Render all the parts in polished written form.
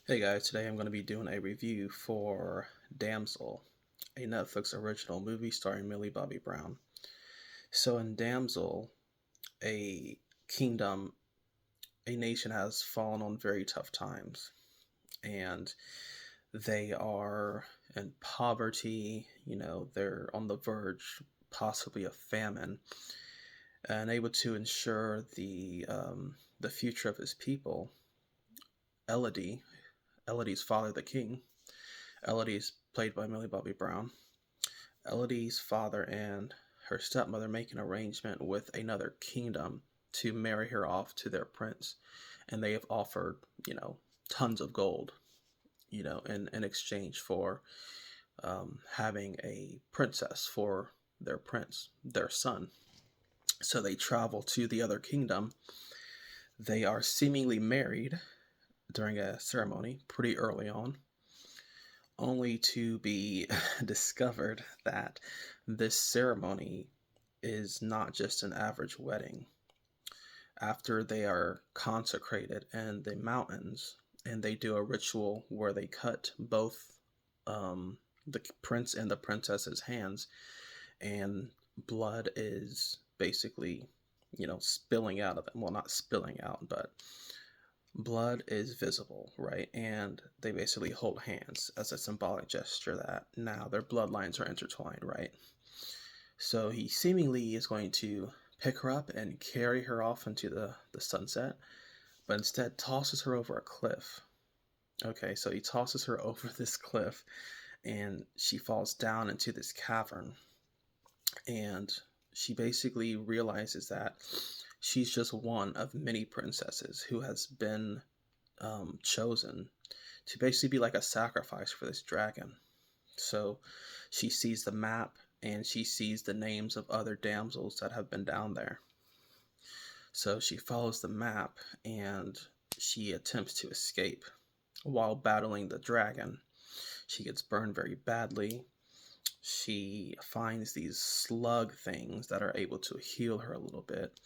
Hey guys, today I'm going to be doing a review for Damsel, a Netflix original movie starring Millie Bobby Brown. So, in Damsel, a kingdom, a nation has fallen on very tough times, and they are in poverty, they're on the verge, possibly of famine, and able to ensure the future of his people. Elodie, Elodie's father, the king, Elodie is played by Millie Bobby Brown. Elodie's father and her stepmother make an arrangement with another kingdom to marry her off to their prince. And they have offered, tons of gold, in exchange for having a princess for their prince, their son. So they travel to the other kingdom. They are seemingly married during a ceremony pretty early on, only to be discovered that this ceremony is not just an average wedding. After they are consecrated in the mountains, and they do a ritual where they cut both the prince and the princess's hands, and blood is basically, spilling out of them. Well, not spilling out, but blood is visible, right? And they basically hold hands as a symbolic gesture that now their bloodlines are intertwined, right? So he seemingly is going to pick her up and carry her off into the sunset, but instead tosses her over a cliff. Okay, so he tosses her over this cliff, and she falls down into this cavern. And she basically realizes that she's just one of many princesses who has been chosen to basically be like a sacrifice for this dragon. So she sees the map and she sees the names of other damsels that have been down there. So she follows the map and she attempts to escape while battling the dragon. She gets burned very badly. She finds these slug things that are able to heal her a little bit.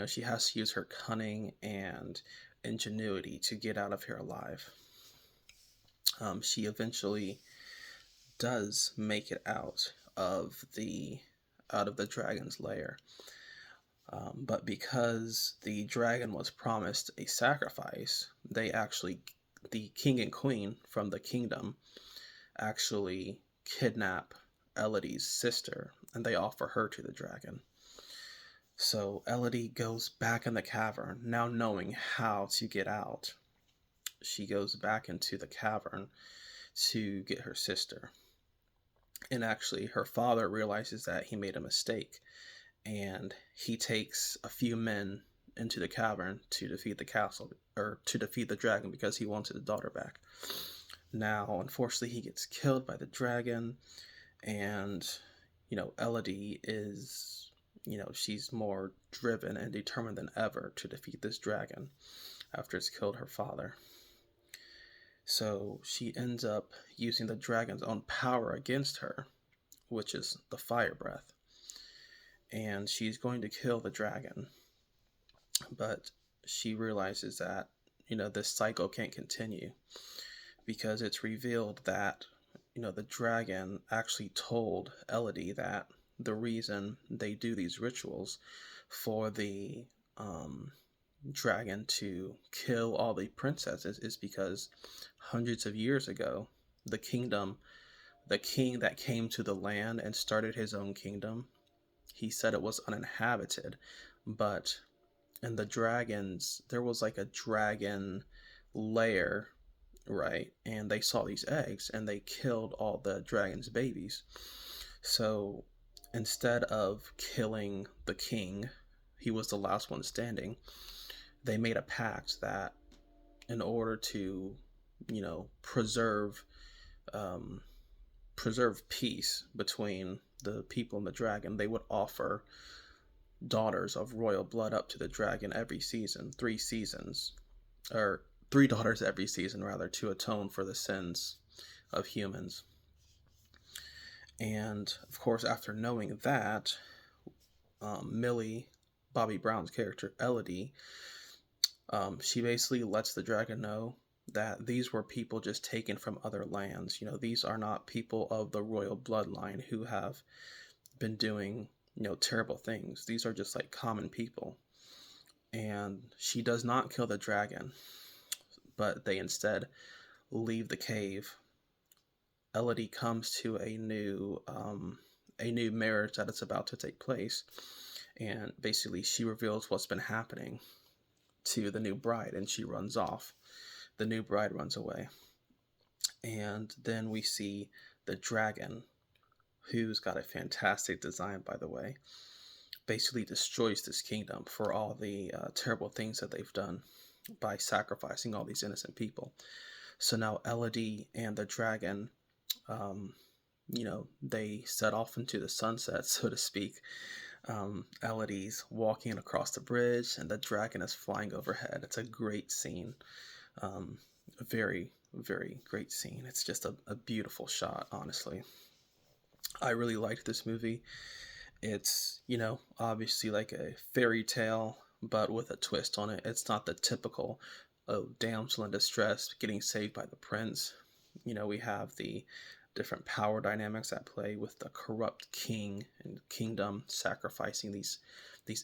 She has to use her cunning and ingenuity to get out of here alive. She eventually does make it out of the dragon's lair. But because the dragon was promised a sacrifice, the king and queen from the kingdom actually kidnap Elodie's sister, and they offer her to the dragon. So Elodie goes back in the cavern, now knowing how to get out. She goes back into the cavern to get her sister. And actually, her father realizes that he made a mistake, and he takes a few men into the cavern to defeat the castle, or to defeat the dragon, because he wants his daughter back. Now, unfortunately, he gets killed by the dragon, and Elodie is, she's more driven and determined than ever to defeat this dragon after it's killed her father. So she ends up using the dragon's own power against her, which is the fire breath. And she's going to kill the dragon. But she realizes that, this cycle can't continue, because it's revealed that, the dragon actually told Elodie that the reason they do these rituals for the dragon to kill all the princesses is because hundreds of years ago, the king that came to the land and started his own kingdom, he said it was uninhabited, but in there was like a dragon lair, right? And they saw these eggs and they killed all the dragon's babies. So instead of killing the king, he was the last one standing, they made a pact that in order to, preserve peace between the people and the dragon, they would offer daughters of royal blood up to the dragon every season, 3 seasons, or 3 daughters every season, rather, to atone for the sins of humans. And of course, after knowing that, Millie Bobby Brown's character Elodie, she basically lets the dragon know that these were people just taken from other lands. These are not people of the royal bloodline who have been doing, terrible things. These are just like common people. And she does not kill the dragon, but they instead leave the cave. Elodie comes to a new marriage that is about to take place, and basically she reveals what's been happening to the new bride, and she runs off. The new bride runs away, and then we see the dragon, who's got a fantastic design, by the way, basically destroys this kingdom for all the terrible things that they've done by sacrificing all these innocent people. So now Elodie and the dragon, they set off into the sunset, so to speak. Elodie's walking across the bridge, and the dragon is flying overhead. It's a great scene. A very, very great scene. It's just a beautiful shot, honestly. I really liked this movie. It's, obviously like a fairy tale, but with a twist on it. It's not the typical, oh, damsel in distress getting saved by the prince. We have the different power dynamics at play with the corrupt king and kingdom sacrificing these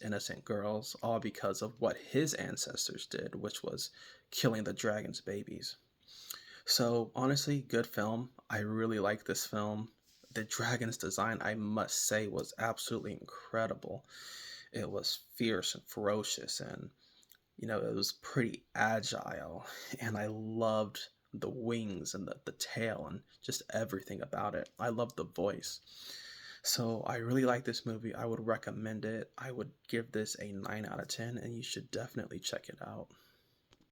innocent girls, all because of what his ancestors did, which was killing the dragon's babies. So honestly, good film. I really like this film. The dragon's design, I must say, was absolutely incredible. It was fierce and ferocious, and it was pretty agile, and I loved the wings and the tail and just everything about it. I loved the voice. So I really like this movie. I would recommend it. I would give this a 9 out of 10, and you should definitely check it out.